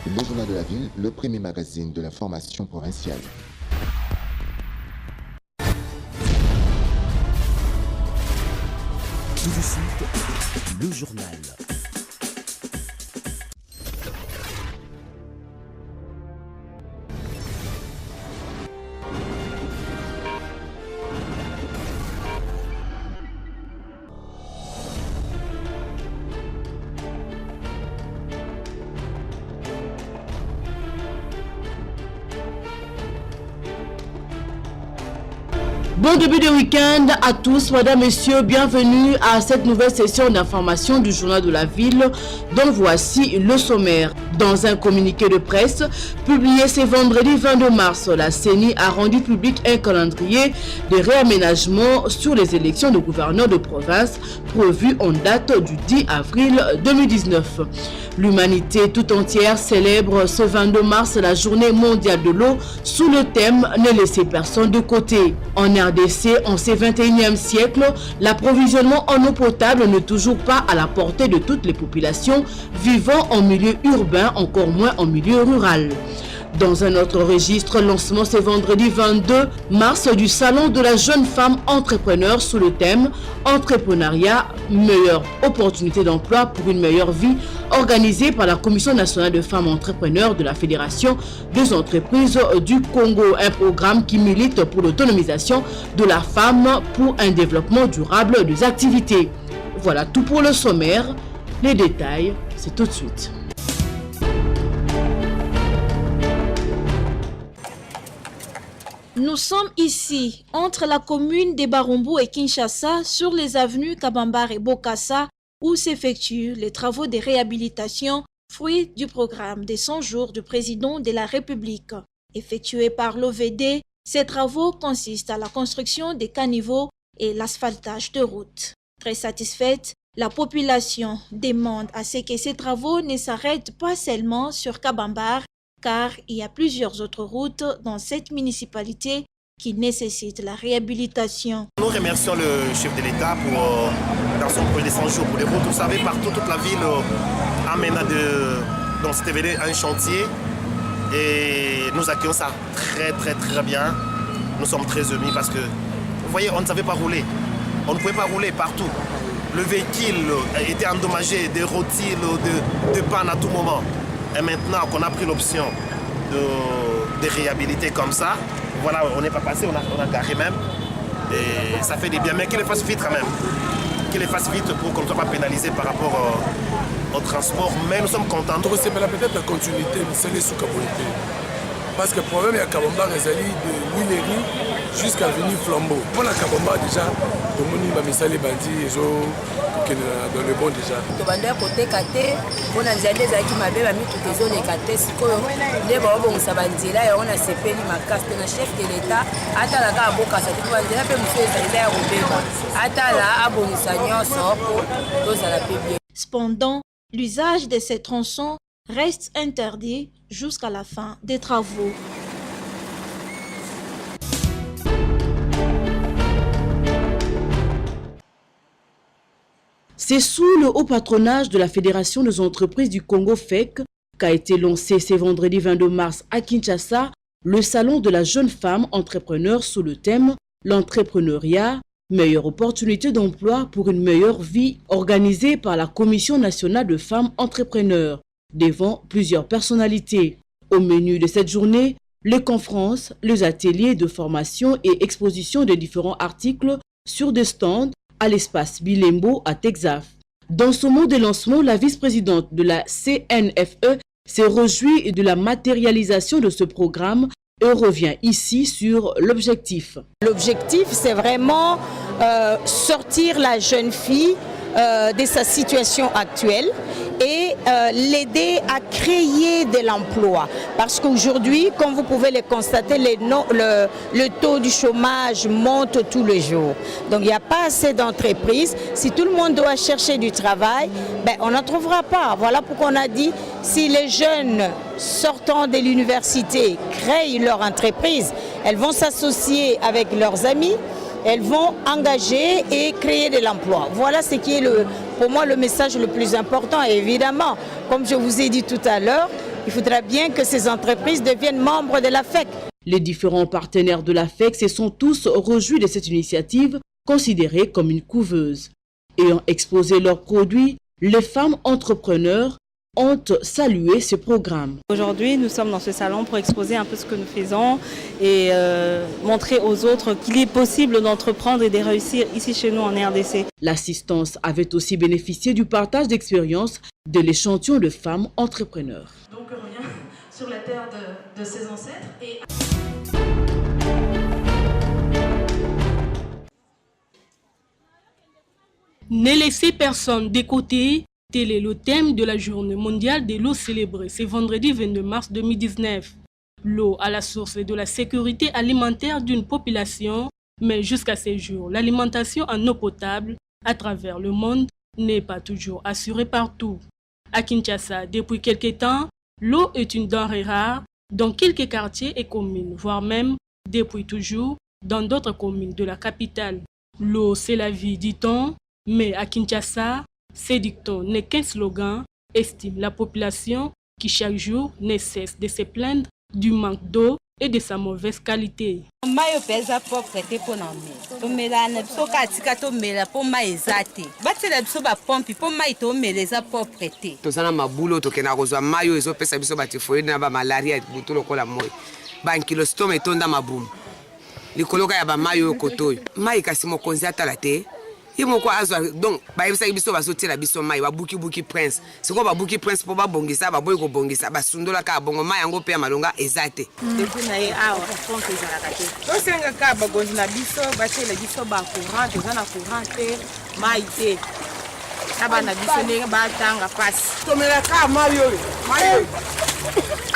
Le Journal de la Ville, le premier magazine de l'information provinciale. Tout de suite, le journal. Bon début de week-end à tous, mesdames, messieurs, bienvenue à cette nouvelle session d'information du Journal de la Ville, dont voici le sommaire. Dans un communiqué de presse publié ce vendredi 22 mars, la CENI a rendu public un calendrier de réaménagement sur les élections de gouverneurs de province prévues en date du 10 avril 2019. L'humanité tout entière célèbre ce 22 mars la journée mondiale de l'eau sous le thème « Ne laissez personne de côté ». En RDC, en ce 21e siècle, l'approvisionnement en eau potable n'est toujours pas à la portée de toutes les populations vivant en milieu urbain, encore moins en milieu rural. Dans un autre registre, lancement ce vendredi 22 mars du Salon de la jeune femme entrepreneur sous le thème « Entrepreneuriat, meilleure opportunité d'emploi pour une meilleure vie » organisé par la Commission nationale de femmes entrepreneurs de la Fédération des entreprises du Congo. Un programme qui milite pour l'autonomisation de la femme pour un développement durable des activités. Voilà tout pour le sommaire. Les détails, c'est tout de suite. Nous sommes ici, entre la commune de Barumbu et Kinshasa, sur les avenues Kabambar et Bokassa, où s'effectuent les travaux de réhabilitation, fruit du programme des 100 jours du président de la République. Effectués par l'OVD, ces travaux consistent à la construction des caniveaux et l'asphaltage de routes. Très satisfaite, la population demande à ce que ces travaux ne s'arrêtent pas seulement sur Kabambar, car il y a plusieurs autres routes dans cette municipalité qui nécessitent la réhabilitation. Nous remercions le chef de l'État pour, dans son projet de 100 jours pour les routes. Vous savez, partout, toute la ville a maintenant dans cet événement un chantier et nous accueillons ça très bien. Nous sommes très émus parce que, vous voyez, on ne savait pas rouler. On ne pouvait pas rouler partout. Le véhicule était endommagé, des rôtilles, de panne à tout moment. Et maintenant qu'on a pris l'option de réhabiliter comme ça, voilà, on n'est pas passé, on a garé même. Et ça fait des bien, mais qu'il les fasse vite quand même. Qu'il les fasse vite pour qu'on ne soit pas pénalisé par rapport au transport. Mais nous sommes contents. Donc c'est peut-être la continuité, mais c'est les sous-communautés. Parce que le problème est à Kabamba, de Wileri jusqu'à venir Flambeau. Pour la Kabamba déjà, le monde va m'installer bandi et dans le bon déjà. Tobanda côté kate, on a déjà des qui m'a bien mis toutes les zones kate, siko les babons sabanzela et on a sepeli ma caste na chef de l'État, ata la ka boka sa tu banzela pe monsieur Zalida Robeba. Ata la abonisa nyonso pour tous à la public. Cependant, l'usage de ces tronçons reste interdit jusqu'à la fin des travaux. C'est sous le haut patronage de la Fédération des entreprises du Congo FEC qu'a été lancé ce vendredi 22 mars à Kinshasa le Salon de la jeune femme entrepreneur sous le thème « L'entrepreneuriat, meilleure opportunité d'emploi pour une meilleure vie » organisé par la Commission nationale de femmes entrepreneurs devant plusieurs personnalités. Au menu de cette journée, les conférences, les ateliers de formation et exposition de différents articles sur des stands à l'espace Bilembo à Texaf. Dans son mot de lancement, la vice-présidente de la CNFE s'est réjouie de la matérialisation de ce programme et revient ici sur l'objectif. L'objectif, c'est vraiment sortir la jeune fille de sa situation actuelle et l'aider à créer de l'emploi. Parce qu'aujourd'hui, comme vous pouvez le constater, le taux du chômage monte tous les jours. Donc il n'y a pas assez d'entreprises. Si tout le monde doit chercher du travail, on n'en trouvera pas. Voilà pourquoi on a dit, si les jeunes sortant de l'université créent leur entreprise, elles vont s'associer avec leurs amis, elles vont engager et créer de l'emploi. Voilà ce qui est pour moi le message le plus important. Et évidemment, comme je vous ai dit tout à l'heure, il faudra bien que ces entreprises deviennent membres de la FEC. Les différents partenaires de la FEC se sont tous réjouis de cette initiative, considérée comme une couveuse. Ayant exposé leurs produits, les femmes entrepreneurs ont salué ce programme. Aujourd'hui, nous sommes dans ce salon pour exposer un peu ce que nous faisons et montrer aux autres qu'il est possible d'entreprendre et de réussir ici chez nous en RDC. L'assistance avait aussi bénéficié du partage d'expériences de l'échantillon de femmes entrepreneurs. Donc on revient sur la terre de ses ancêtres et... Ne laissez personne de côté, tel est le thème de la journée mondiale de l'eau célébrée ce vendredi 22 mars 2019. L'eau à la source de la sécurité alimentaire d'une population, mais jusqu'à ce jour, l'alimentation en eau potable à travers le monde n'est pas toujours assurée partout. À Kinshasa, depuis quelques temps, l'eau est une denrée rare dans quelques quartiers et communes, voire même depuis toujours dans d'autres communes de la capitale. L'eau, c'est la vie, dit-on. Mais à Kinshasa, ce dicton n'est qu'un slogan, estime la population qui chaque jour ne cesse de se plaindre du manque d'eau et de sa mauvaise qualité. Imoko azwa donc bayebisa biso bazotela biso mai babuki prince siko babuki prince po babongisa baboyi ko bongisa basundola ka bongo mai yango pe malonga ezate depuis na ye awa pompe ezalaka te tosenga ka bagonzi na biso batela biso ba courant ezana courant te mai te abana biso ndenge batanga pasi tomela ka mai oyo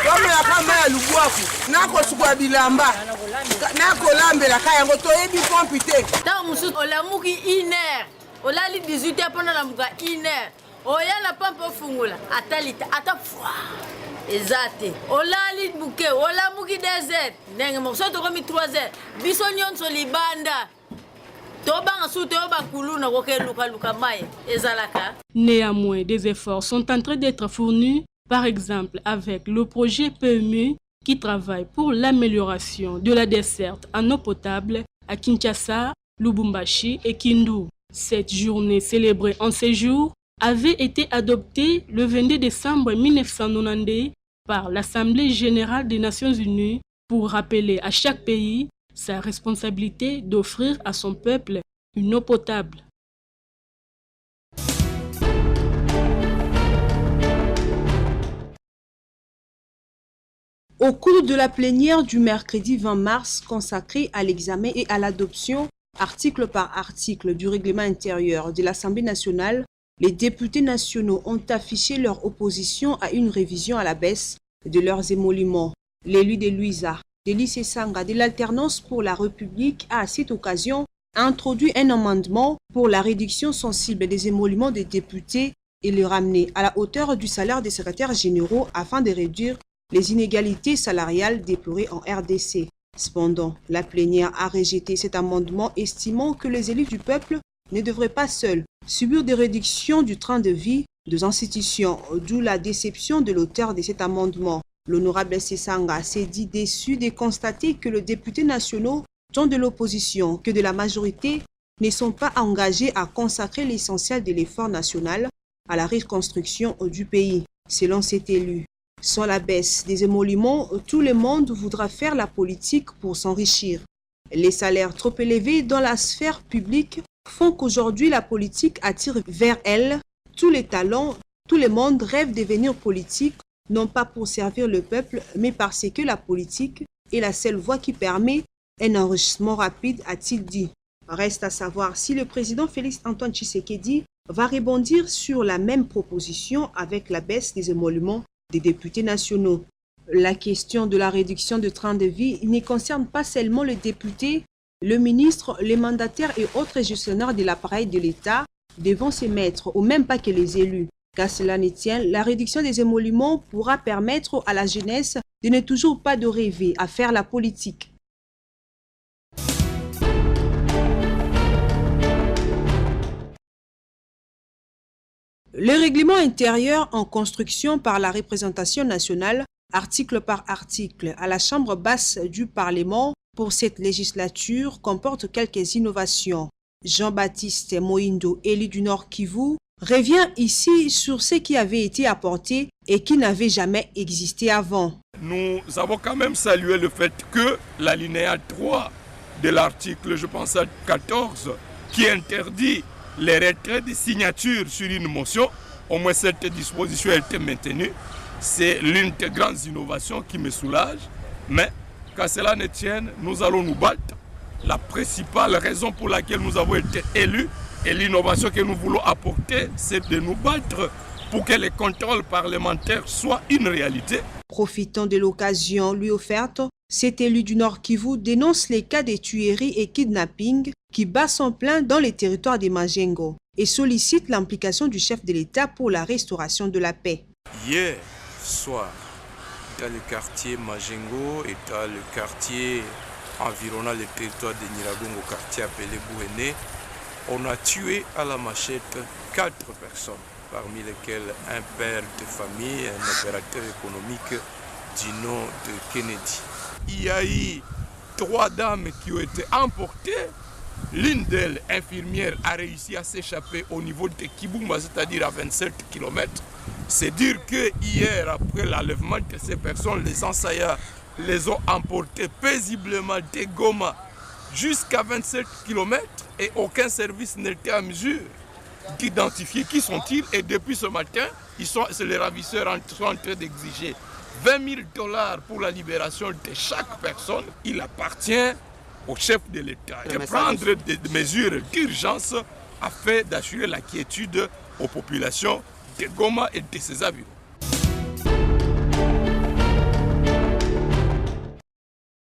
tomela ka mai lubwaku nako sukwa bilamba nako lambela ka yango toyebi pompe te ta musu olamuki iner olali 18h pendant la muka iner oya na pompe fungula atalita ata fwa ezate olali buke olamuki 2h ndenge moso to komi 3h biso nyonso libanda. Néanmoins, des efforts sont en train d'être fournis, par exemple avec le projet PMU qui travaille pour l'amélioration de la desserte en eau potable à Kinshasa, Lubumbashi et Kindu. Cette journée célébrée en ces jours avait été adoptée le 22 décembre 1990 par l'Assemblée générale des Nations unies pour rappeler à chaque pays sa responsabilité d'offrir à son peuple une eau potable. Au cours de la plénière du mercredi 20 mars consacrée à l'examen et à l'adoption, article par article, du règlement intérieur de l'Assemblée nationale, les députés nationaux ont affiché leur opposition à une révision à la baisse de leurs émoluments. L'élu de Luisa, Délice Sanga de l'Alternance pour la République a à cette occasion introduit un amendement pour la réduction sensible des émoluments des députés et le ramener à la hauteur du salaire des secrétaires généraux afin de réduire les inégalités salariales déplorées en RDC. Cependant, la plénière a rejeté cet amendement, estimant que les élus du peuple ne devraient pas seuls subir des réductions du train de vie des institutions, d'où la déception de l'auteur de cet amendement. L'honorable Sesanga s'est dit déçu de constater que les députés nationaux, tant de l'opposition que de la majorité, ne sont pas engagés à consacrer l'essentiel de l'effort national à la reconstruction du pays. Selon cet élu, sans la baisse des émoluments, tout le monde voudra faire la politique pour s'enrichir. Les salaires trop élevés dans la sphère publique font qu'aujourd'hui la politique attire vers elle tous les talents. Tout le monde rêve de devenir politique, non pas pour servir le peuple, mais parce que la politique est la seule voie qui permet un enrichissement rapide, a-t-il dit. Reste à savoir si le président Félix Antoine Tshisekedi va rebondir sur la même proposition avec la baisse des émoluments des députés nationaux. La question de la réduction de train de vie ne concerne pas seulement les députés, le ministre, les mandataires et autres gestionnaires de l'appareil de l'État devront se mettre au même pas que les élus. Qu'à cela ne tient, la réduction des émoluments pourra permettre à la jeunesse de ne toujours pas de rêver à faire la politique. Le règlement intérieur en construction par la représentation nationale, article par article, à la Chambre basse du Parlement pour cette législature comporte quelques innovations. Jean-Baptiste Moindo, élu du Nord Kivu, revient ici sur ce qui avait été apporté et qui n'avait jamais existé avant. Nous avons quand même salué le fait que l'alinéa 3 de l'article, je pense à 14, qui interdit les retraits de signatures sur une motion, au moins cette disposition a été maintenue. C'est l'une des grandes innovations qui me soulage, mais qu'à cela ne tienne, nous allons nous battre. La principale raison pour laquelle nous avons été élus et l'innovation que nous voulons apporter, c'est de nous battre pour que les contrôles parlementaires soient une réalité. Profitant de l'occasion lui offerte, cet élu du Nord Kivu dénonce les cas de tueries et kidnapping qui bat son plein dans les territoires des Majengo et sollicite l'implication du chef de l'État pour la restauration de la paix. Hier soir, dans le quartier Majengo et dans le quartier environnant le territoire de Nyiragongo, quartier appelé Bouéné, on a tué à la machette 4 personnes, parmi lesquelles un père de famille, un opérateur économique du nom de Kennedy. Il y a eu 3 dames qui ont été emportées. L'une d'elles, infirmière, a réussi à s'échapper au niveau de Kibumba, c'est-à-dire à 27 km. C'est dire que hier, après l'enlèvement de ces personnes, les assaillants les ont emportés paisiblement de Goma jusqu'à 27 km et aucun service n'était en mesure d'identifier qui sont-ils. Et depuis ce matin, les ravisseurs sont en train d'exiger $20 000 pour la libération de chaque personne. Il appartient au chef de l'État de prendre des mesures d'urgence afin d'assurer la quiétude aux populations de Goma et de ses environs.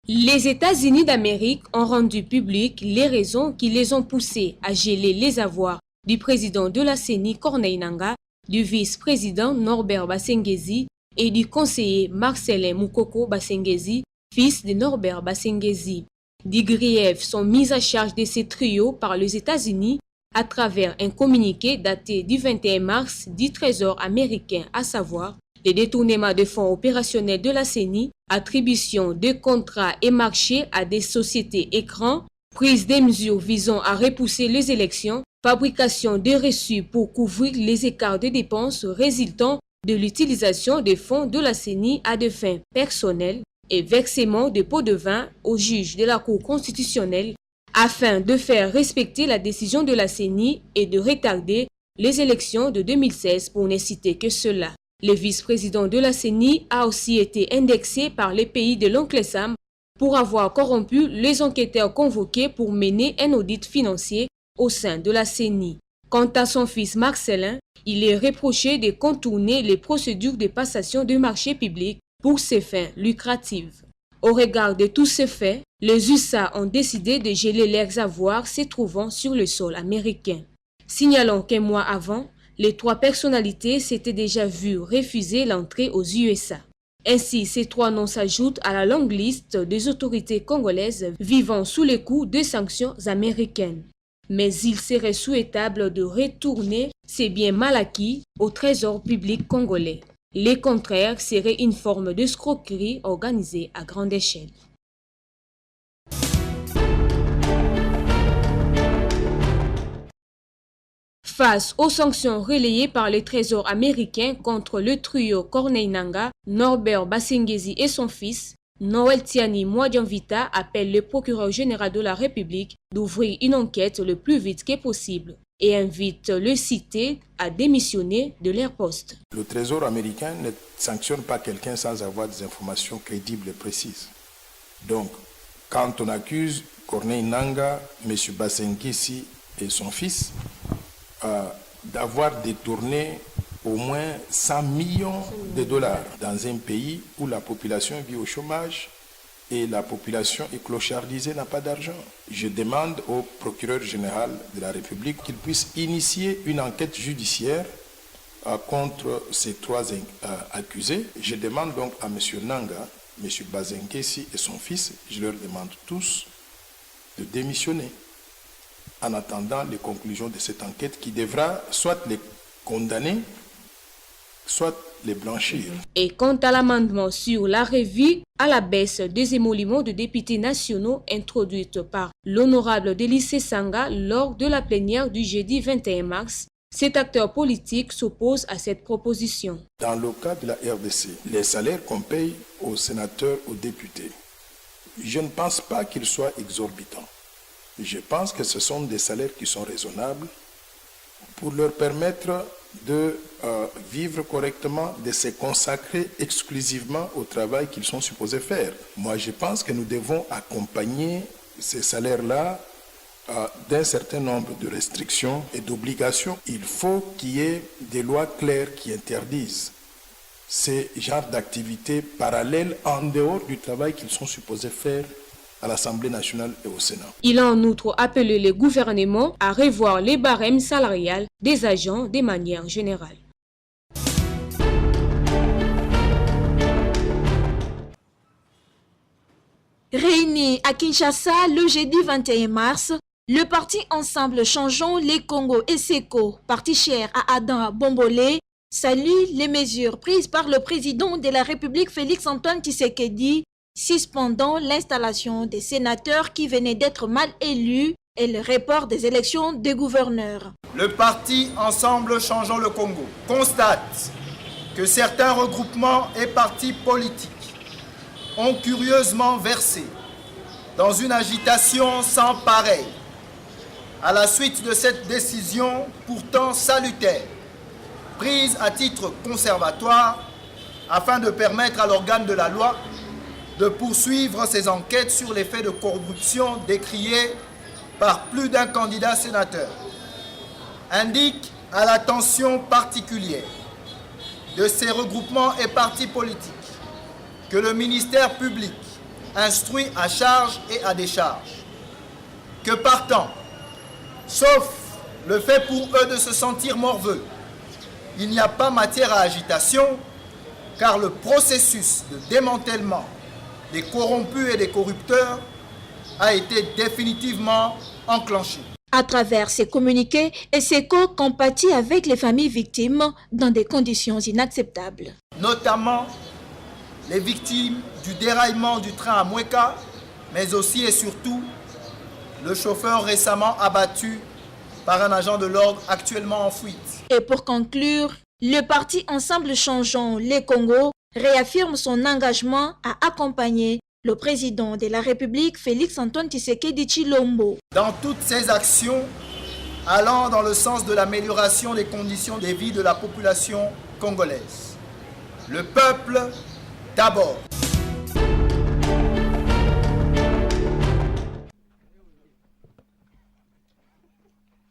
Les États-Unis d'Amérique ont rendu publiques les raisons qui les ont poussés à geler les avoirs du président de la CENI Corneille Nangaa, du vice-président Norbert Basengezi et du conseiller Marcelin Moukoko Basengezi, fils de Norbert Basengezi. Des griefs sont mis à charge de ces trios par les États-Unis à travers un communiqué daté du 21 mars du Trésor américain, à savoir les détournements de fonds opérationnels de la CENI, attribution de contrats et marchés à des sociétés écrans, prise des mesures visant à repousser les élections, fabrication de reçus pour couvrir les écarts de dépenses résultant de l'utilisation des fonds de la CENI à des fins personnelles et versement de pots de vin aux juges de la Cour constitutionnelle afin de faire respecter la décision de la CENI et de retarder les élections de 2016 pour ne citer que cela. Le vice-président de la CENI a aussi été indexé par les pays de l'oncle Sam pour avoir corrompu les enquêteurs convoqués pour mener un audit financier au sein de la CENI. Quant à son fils Marcelin, il est reproché de contourner les procédures de passation de marchés publics pour ses fins lucratives. Au regard de tous ces faits, les USA ont décidé de geler leurs avoirs se trouvant sur le sol américain. Signalons qu'un mois avant, les 3 personnalités s'étaient déjà vues refuser l'entrée aux USA. Ainsi, ces 3 noms s'ajoutent à la longue liste des autorités congolaises vivant sous les coups de sanctions américaines. Mais il serait souhaitable de retourner ces biens mal acquis au trésor public congolais. Le contraire serait une forme d'escroquerie organisée à grande échelle. Face aux sanctions relayées par le Trésor américain contre le trio Corneille Nangaa, Norbert Basengezi et son fils, Noël Tiani Mwadianvita appelle le procureur général de la République d'ouvrir une enquête le plus vite que possible et invite le cité à démissionner de leur poste. Le Trésor américain ne sanctionne pas quelqu'un sans avoir des informations crédibles et précises. Donc, quand on accuse Corneille Nangaa, M. Basengezi et son fils, d'avoir détourné au moins 100 millions de dollars dans un pays où la population vit au chômage et la population est clochardisée, n'a pas d'argent. Je demande au procureur général de la République qu'il puisse initier une enquête judiciaire contre ces 3 accusés. Je demande donc à M. Nangaa, M. Basengezi et son fils, je leur demande tous de démissionner en attendant les conclusions de cette enquête qui devra soit les condamner, soit les blanchir. Et quant à l'amendement sur la revue à la baisse des émoluments de députés nationaux introduite par l'honorable Délice Sanga lors de la plénière du jeudi 21 mars, cet acteur politique s'oppose à cette proposition. Dans le cas de la RDC, les salaires qu'on paye aux sénateurs, aux députés, je ne pense pas qu'ils soient exorbitants. Je pense que ce sont des salaires qui sont raisonnables pour leur permettre de vivre correctement, de se consacrer exclusivement au travail qu'ils sont supposés faire. Moi, je pense que nous devons accompagner ces salaires-là d'un certain nombre de restrictions et d'obligations. Il faut qu'il y ait des lois claires qui interdisent ces genres d'activités parallèles en dehors du travail qu'ils sont supposés faire à l'Assemblée nationale et au Sénat. Il a en outre appelé les gouvernements à revoir les barèmes salariales des agents de manière générale. Réunis à Kinshasa le jeudi 21 mars, le parti Ensemble Changeons les Congo et SECO, parti cher à Adam Bombolé, salue les mesures prises par le président de la République Félix-Antoine Tshisekedi, suspendant l'installation des sénateurs qui venaient d'être mal élus et le report des élections des gouverneurs. Le parti Ensemble Changeons le Congo constate que certains regroupements et partis politiques ont curieusement versé dans une agitation sans pareille. À la suite de cette décision pourtant salutaire, prise à titre conservatoire afin de permettre à l'organe de la loi de poursuivre ses enquêtes sur les faits de corruption décriés par plus d'un candidat sénateur, indique à l'attention particulière de ces regroupements et partis politiques que le ministère public instruit à charge et à décharge, que partant, sauf le fait pour eux de se sentir morveux, il n'y a pas matière à agitation, car le processus de démantèlement des corrompus et des corrupteurs a été définitivement enclenché. À travers ces communiqués, SECO compatit avec les familles victimes dans des conditions inacceptables. Notamment les victimes du déraillement du train à Moueka, mais aussi et surtout le chauffeur récemment abattu par un agent de l'ordre actuellement en fuite. Et pour conclure, le parti Ensemble Changeons les Congo réaffirme son engagement à accompagner le président de la République, Félix-Antoine Tshisekedi Tshilombo. Dans toutes ses actions allant dans le sens de l'amélioration des conditions de vie de la population congolaise. Le peuple d'abord.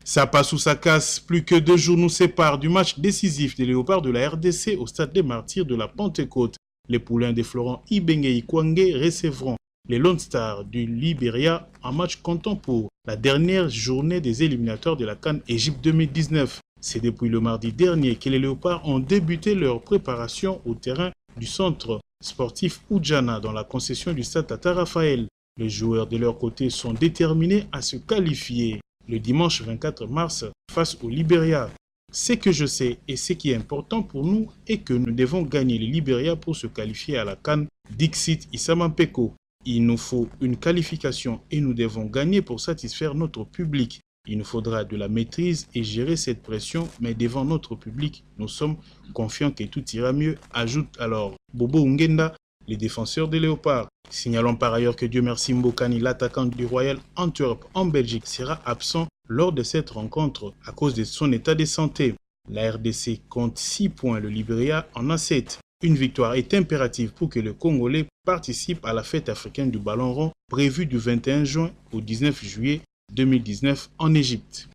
Ça passe ou ça casse, plus que 2 jours nous séparent du match décisif des Léopards de la RDC au stade des Martyrs de la Pentecôte. Les poulains de Florent Ibenge Ikwangé recevront les Lone Stars du Libéria en match comptant pour la dernière journée des éliminatoires de la CAN Égypte 2019. C'est depuis le mardi dernier que les Léopards ont débuté leur préparation au terrain du centre sportif Oudjana dans la concession du stade Tata Raphaël. Les joueurs de leur côté sont déterminés à se qualifier le dimanche 24 mars face au Libéria. Ce que je sais et ce qui est important pour nous est que nous devons gagner le Libéria pour se qualifier à la CAN. Dixit Isamampeko. Il nous faut une qualification et nous devons gagner pour satisfaire notre public. Il nous faudra de la maîtrise et gérer cette pression, mais devant notre public, nous sommes confiants que tout ira mieux, ajoute alors Bobo Ungenda, les défenseurs des Léopards. Signalons par ailleurs que Dieu merci Mbokani, l'attaquant du Royal Antwerp en Belgique, sera absent lors de cette rencontre à cause de son état de santé. La RDC compte 6 points, le Libéria en a 7. Une victoire est impérative pour que le Congolais participe à la fête africaine du ballon rond prévue du 21 juin au 19 juillet 2019 en Égypte.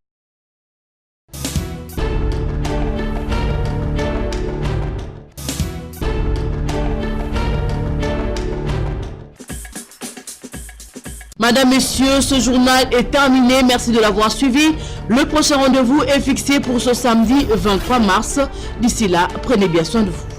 Madame, Messieurs, ce journal est terminé. Merci de l'avoir suivi. Le prochain rendez-vous est fixé pour ce samedi 23 mars. D'ici là, prenez bien soin de vous.